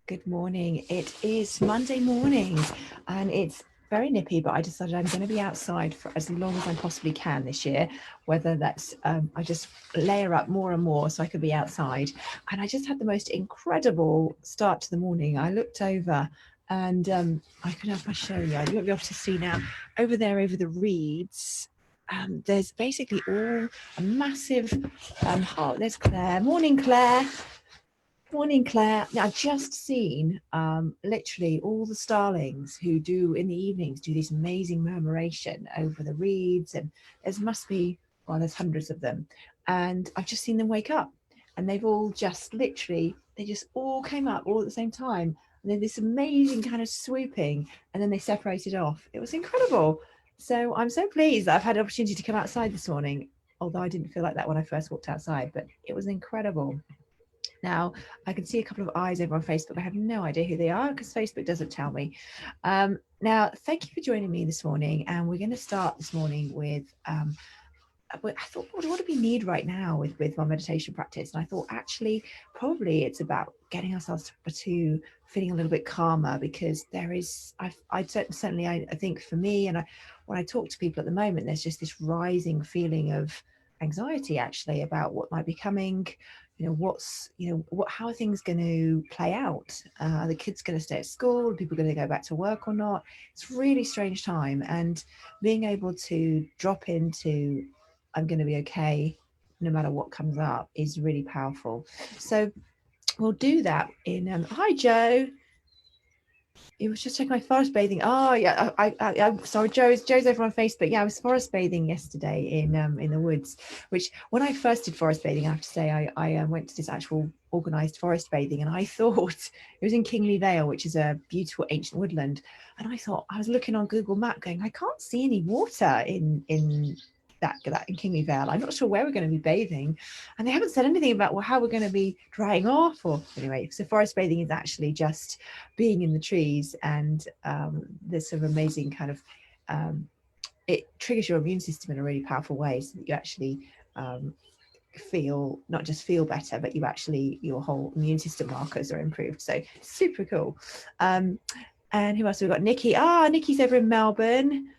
Good morning. It is Monday morning and it's very nippy, but I decided I'm going to be outside for as long as I possibly can this year, whether that's I just layer up more and more so I could be outside. And I just had the most incredible start to the morning. I looked over and I could have, if I show you, you won't be able to see now, over there over the reeds. There's basically all a massive heart. There's Claire. Morning, Claire. Morning, Claire. Now, I've just seen literally all the starlings who do in the evenings do this amazing murmuration over the reeds, and there must be, well, there's hundreds of them, and I've just seen them wake up, and they've all just literally, they just all came up all at the same time, and then this amazing kind of swooping, and then they separated off. It was incredible. So I'm so pleased that I've had an opportunity to come outside this morning, although I didn't feel like that when I first walked outside, but it was incredible. Now, I can see a couple of eyes over on Facebook. I have no idea who they are because Facebook doesn't tell me. Now, thank you for joining me this morning. And we're going to start this morning with I thought, what do we need right now with my meditation practice? And I thought, actually, probably it's about getting ourselves to feeling a little bit calmer because there is, I think for me, and when I talk to people at the moment, there's just this rising feeling of anxiety actually about what might be coming. How are things going to play out? Are the kids going to stay at school? Are people going to go back to work or not? It's a really strange time. And being able to drop into I'm going to be okay no matter what comes up is really powerful. So we'll do that in. Hi, Joe. It was just checking my forest bathing. Oh yeah, I'm sorry, Joe's over on Facebook. Yeah, I was forest bathing yesterday in the woods. Which when I first did forest bathing, I have to say I went to this actual organised forest bathing, and I thought it was in Kingley Vale, which is a beautiful ancient woodland. And I thought I was looking on Google Map, going, I can't see any water in that in Kingley Vale. I'm not sure where we're going to be bathing, and they haven't said anything about how we're going to be drying off. Or anyway, so forest bathing is actually just being in the trees, and there's some amazing kind of it triggers your immune system in a really powerful way, so that you actually feel not just feel better, but you actually your whole immune system markers are improved. So super cool. And who else have we got? Nikki. Nikki's over in Melbourne.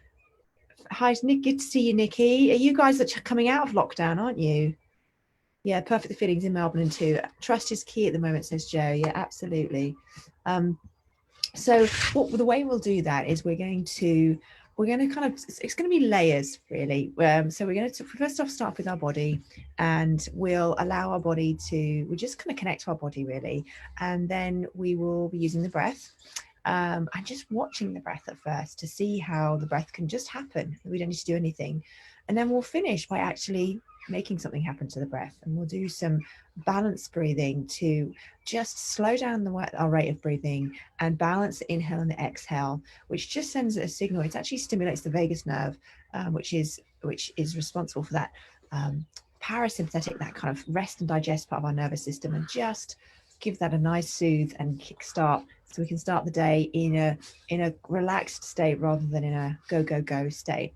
Hi, Nick. Good to see you, Nikki. Are you guys coming out of lockdown, aren't you? Yeah, perfect. The feelings in Melbourne too. Trust is key at the moment, says Joe. Yeah, absolutely. So the way we'll do that is we're going to kind of it's going to be layers really. So we're going to first off start with our body, and we'll allow our body to we just kind of connect to our body really, and then we will be using the breath. And just watching the breath at first to see how the breath can just happen. We don't need to do anything. And then we'll finish by actually making something happen to the breath. And we'll do some balanced breathing to just slow down our rate of breathing and balance the inhale and the exhale, which just sends a signal. It actually stimulates the vagus nerve, which is responsible for that parasympathetic, that kind of rest and digest part of our nervous system, and just give that a nice soothe and kickstart so we can start the day in a relaxed state rather than in a go state,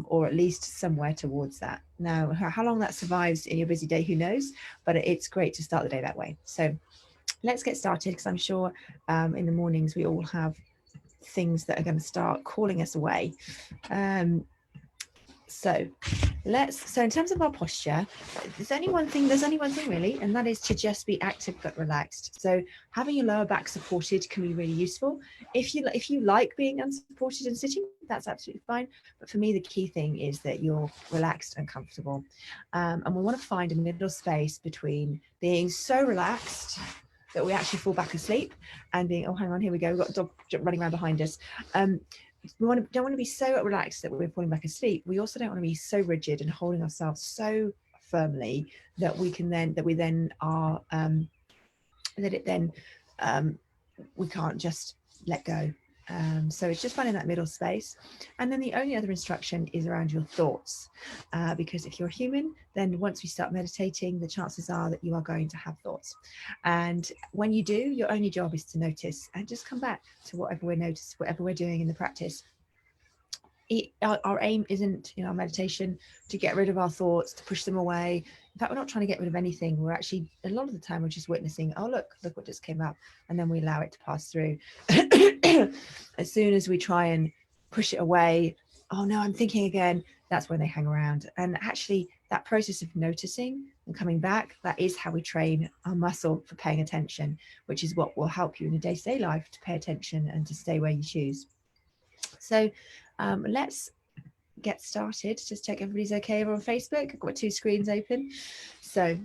or at least somewhere towards that. Now, how long that survives in your busy day, who knows, but it's great to start the day that way. So let's get started, because I'm sure in the mornings we all have things that are going to start calling us away. So in terms of our posture, there's only one thing really, and that is to just be active but relaxed. So having your lower back supported can be really useful. If you like being unsupported and sitting, that's absolutely fine. But for me, the key thing is that you're relaxed and comfortable. And we want to find a middle space between being so relaxed that we actually fall back asleep and being, oh, hang on, here we go, we've got a dog running around behind us. We don't want to be so relaxed that we're falling back asleep. We also don't want to be so rigid and holding ourselves so firmly that we can't just let go. So it's just finding that middle space. And then the only other instruction is around your thoughts, because if you're human, then once we start meditating, the chances are that you are going to have thoughts. And when you do, your only job is to notice and just come back to whatever we're doing in the practice. Our aim isn't in our meditation to get rid of our thoughts, to push them away. in fact, we're not trying to get rid of anything. We're actually, a lot of the time, we're just witnessing, oh, look what just came up. And then we allow it to pass through. As soon as we try and push it away, oh no, I'm thinking again, that's when they hang around. And actually, that process of noticing and coming back, that is how we train our muscle for paying attention, which is what will help you in your day-to-day life to pay attention and to stay where you choose. So let's get started. Just check everybody's okay over on Facebook. I've got 2 screens open. So,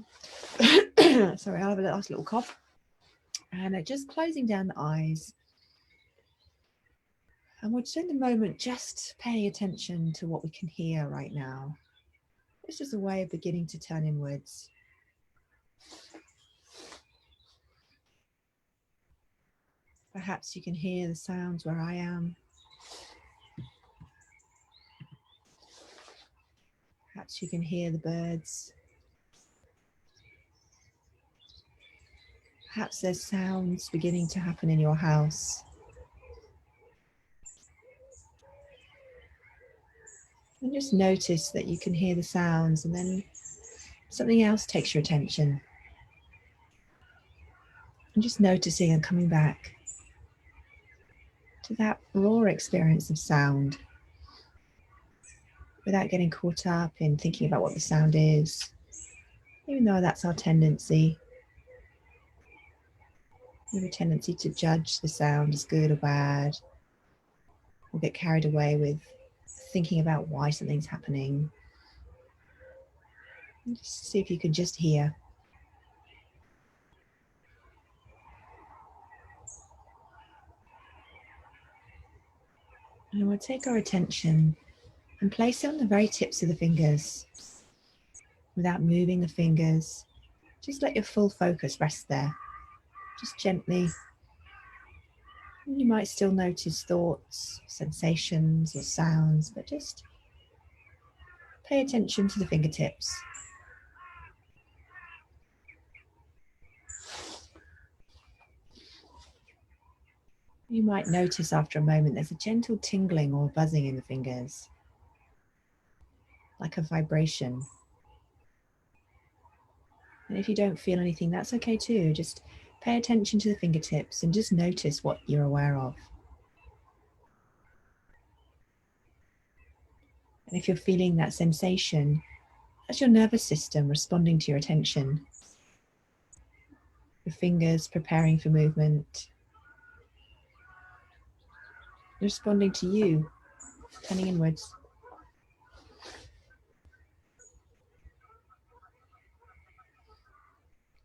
sorry, I'll have a last little cough. And just closing down the eyes. And we'll spend a moment just paying attention to what we can hear right now. It's just a way of beginning to turn inwards. Perhaps you can hear the sounds where I am. Perhaps you can hear the birds. Perhaps there's sounds beginning to happen in your house. And just notice that you can hear the sounds, and then something else takes your attention. And just noticing and coming back to that raw experience of sound without getting caught up in thinking about what the sound is, even though that's our tendency. We have a tendency to judge the sound as good or bad. We'll get carried away with thinking about why something's happening. And just see if you can just hear. And we'll take our attention and place it on the very tips of the fingers without moving the fingers. Just let your full focus rest there, just gently. You might still notice thoughts, sensations, or sounds, but just pay attention to the fingertips. You might notice after a moment there's a gentle tingling or buzzing in the fingers, like a vibration. And if you don't feel anything, that's okay too. Just pay attention to the fingertips and just notice what you're aware of. And if you're feeling that sensation, that's your nervous system responding to your attention. Your fingers preparing for movement, responding to you, turning inwards.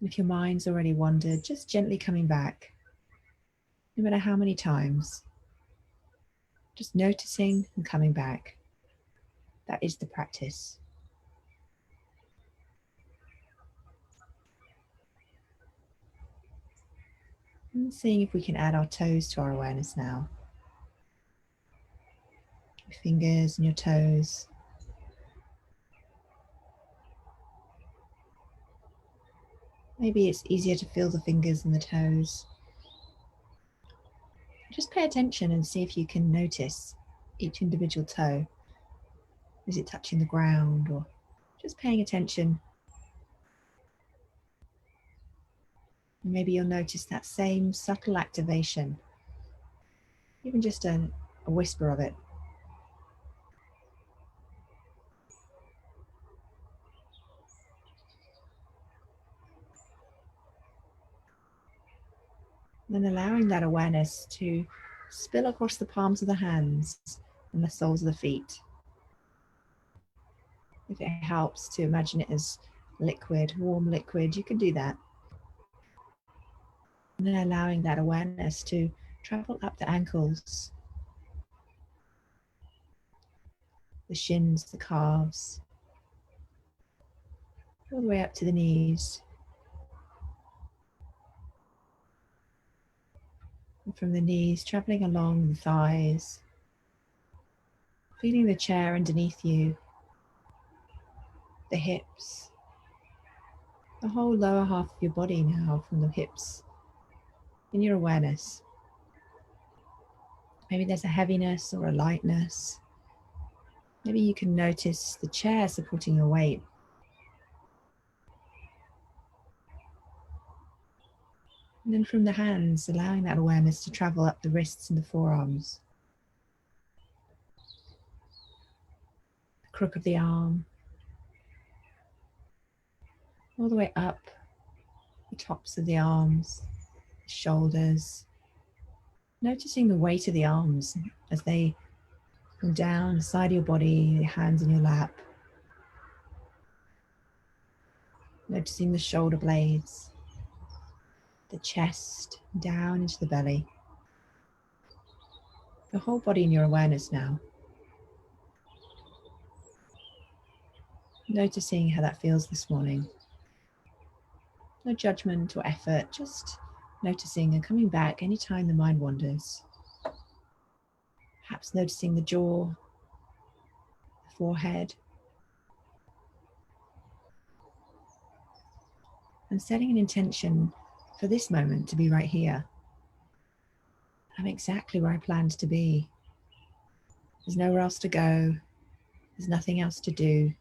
If your mind's already wandered, just gently coming back, no matter how many times. Just noticing and coming back. That is the practice. And seeing if we can add our toes to our awareness now. Your fingers and your toes. Maybe it's easier to feel the fingers than the toes. Just pay attention and see if you can notice each individual toe. Is it touching the ground, or just paying attention? Maybe you'll notice that same subtle activation, even just a whisper of it. Then allowing that awareness to spill across the palms of the hands and the soles of the feet. If it helps to imagine it as liquid, warm liquid, you can do that. And then allowing that awareness to travel up the ankles, the shins, the calves, all the way up to the knees. And from the knees, traveling along the thighs, feeling the chair underneath you, the hips, the whole lower half of your body now, from the hips in your awareness. Maybe there's a heaviness or a lightness. Maybe you can notice the chair supporting your weight. And then from the hands, allowing that awareness to travel up the wrists and the forearms, the crook of the arm, all the way up the tops of the arms, the shoulders, noticing the weight of the arms as they come down the side of your body, your hands in your lap, noticing the shoulder blades, the chest, down into the belly, the whole body in your awareness now. Noticing how that feels this morning. No judgment or effort, just noticing and coming back anytime the mind wanders. Perhaps noticing the jaw, the forehead, and setting an intention for this moment to be right here. I'm exactly where I planned to be. There's nowhere else to go. There's nothing else to do.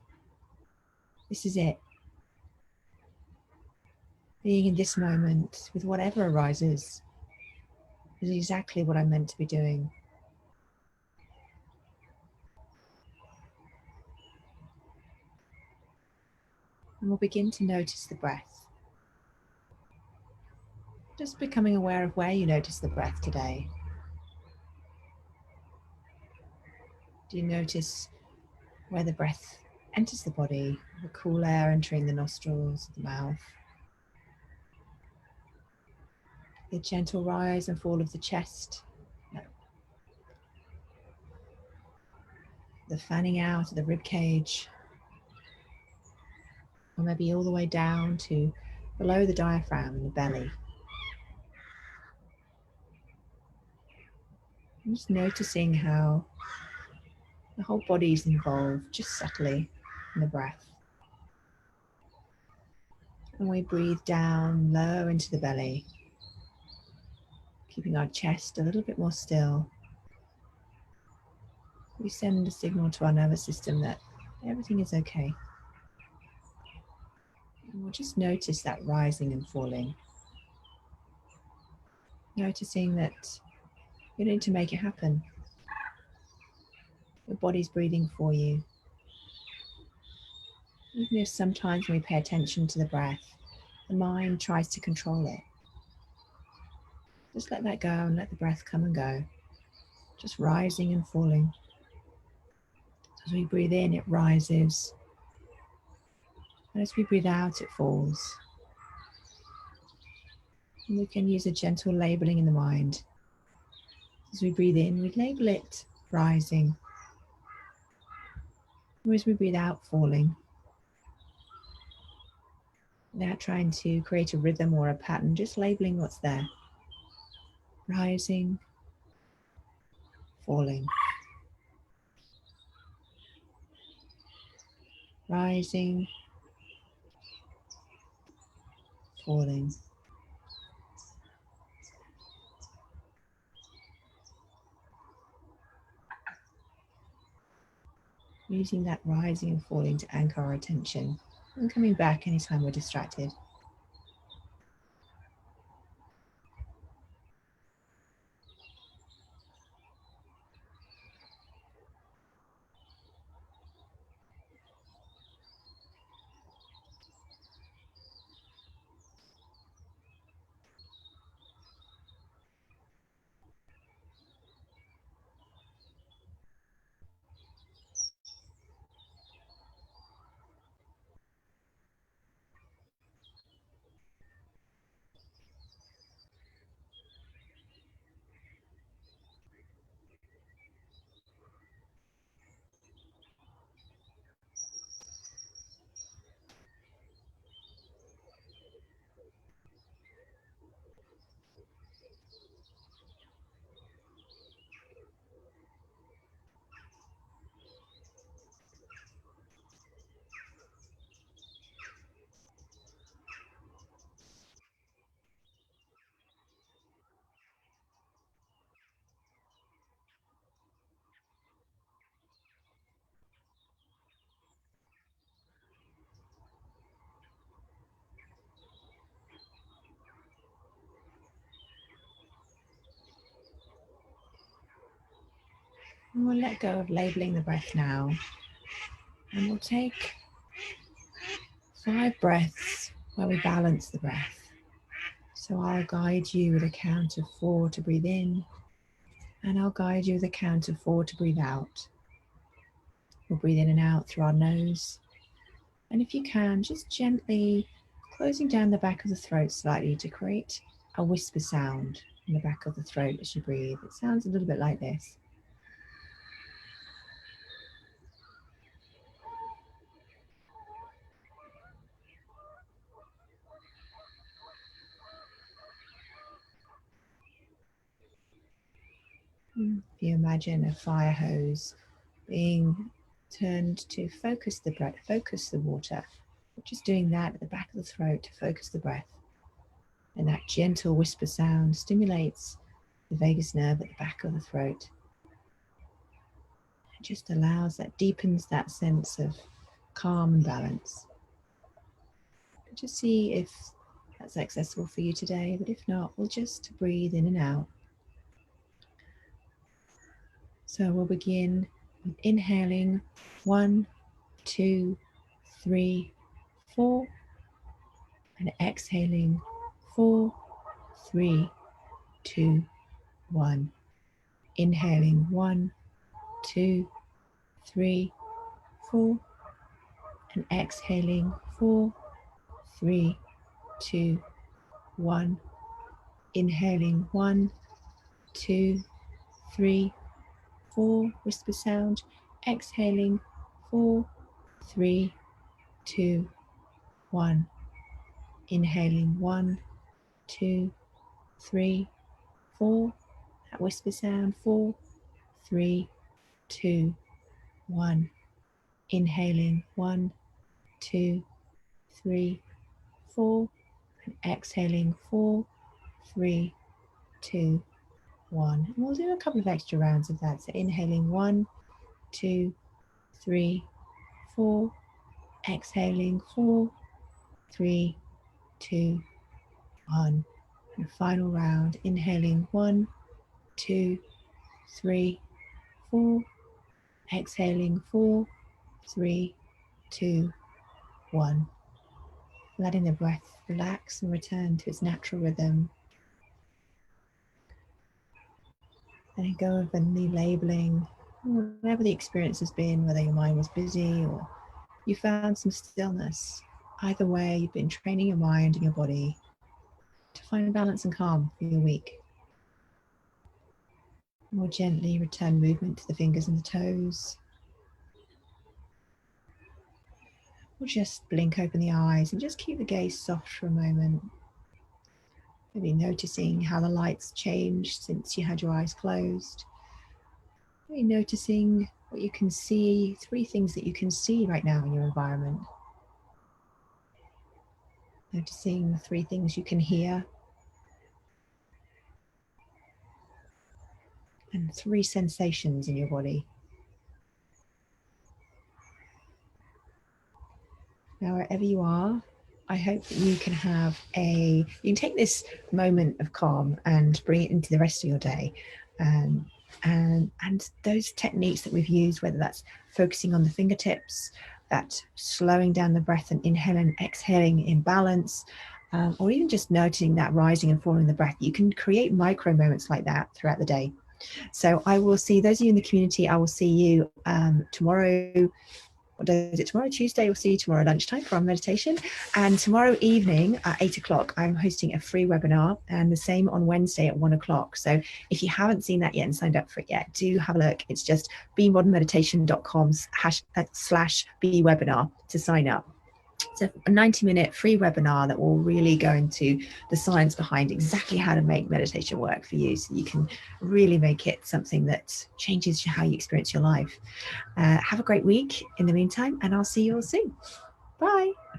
This is it. Being in this moment with whatever arises is exactly what I'm meant to be doing. And we'll begin to notice the breath. Just becoming aware of where you notice the breath today. Do you notice where the breath enters the body, the cool air entering the nostrils, the mouth, the gentle rise and fall of the chest, the fanning out of the rib cage, or maybe all the way down to below the diaphragm and the belly. And just noticing how the whole body is involved just subtly in the breath. And we breathe down low into the belly, keeping our chest a little bit more still. We send a signal to our nervous system that everything is okay. And we'll just notice that rising and falling. Noticing that you need to make it happen. Your body's breathing for you. Even if sometimes when we pay attention to the breath, the mind tries to control it. Just let that go and let the breath come and go. Just rising and falling. As we breathe in, it rises. And as we breathe out, it falls. And we can use a gentle labeling in the mind. As we breathe in, we label it rising. And as we breathe out, falling. Without trying to create a rhythm or a pattern, just labeling what's there. Rising, falling. Rising, falling. Using that rising and falling to anchor our attention and coming back anytime we're distracted. And we'll let go of labeling the breath now. And we'll take 5 breaths where we balance the breath. So I'll guide you with a count of 4 to breathe in, and I'll guide you with a count of 4 to breathe out. We'll breathe in and out through our nose. And if you can, just gently closing down the back of the throat slightly to create a whisper sound in the back of the throat as you breathe. It sounds a little bit like this. If you imagine a fire hose being turned to focus the breath, focus the water, just doing that at the back of the throat to focus the breath. And that gentle whisper sound stimulates the vagus nerve at the back of the throat. It just allows that, deepens that sense of calm and balance. Just see if that's accessible for you today, but if not, we'll just breathe in and out. So we'll begin with inhaling 1, 2, 3, 4, and exhaling 4, 3, 2, 1. Inhaling 1, 2, 3, 4, and exhaling 4, 3, 2, 1. Inhaling 1, 2, 3, 4, whisper sound. Exhaling 4, 3, 2, 1. Inhaling 1, 2, 3, 4, that whisper sound. 4, 3, 2, 1. Inhaling 1, 2, 3, 4, and exhaling 4, 3, 2, 1. And we'll do a couple of extra rounds of that. So inhaling 1, 2, 3, 4, exhaling 4, 3, 2, 1. And final round, inhaling 1, 2, 3, 4, exhaling 4, 3, 2, 1. Letting the breath relax and return to its natural rhythm. Letting go of any labeling, whatever the experience has been, whether your mind was busy or you found some stillness. Either way, you've been training your mind and your body to find balance and calm for your week. More gently return movement to the fingers and the toes. Or just blink open the eyes and just keep the gaze soft for a moment. Maybe noticing how the lights changed since you had your eyes closed. Maybe noticing what you can see, 3 things that you can see right now in your environment. Noticing 3 things you can hear. And 3 sensations in your body. Now, wherever you are, I hope that you can take this moment of calm and bring it into the rest of your day. And those techniques that we've used, whether that's focusing on the fingertips, that slowing down the breath and inhaling and exhaling in balance, or even just noticing that rising and falling the breath, you can create micro moments like that throughout the day. So I will see those of you in the community. I will see you tomorrow. What day is it? Tomorrow, Tuesday. We'll see you tomorrow lunchtime for our meditation. And tomorrow evening at 8 o'clock, I'm hosting a free webinar, and the same on Wednesday at 1 o'clock. So if you haven't seen that yet and signed up for it yet, do have a look. It's just bemodernmeditation.com/bewebinar to sign up. It's a 90-minute free webinar that will really go into the science behind exactly how to make meditation work for you, so you can really make it something that changes how you experience your life. Have a great week in the meantime, and I'll see you all soon. Bye.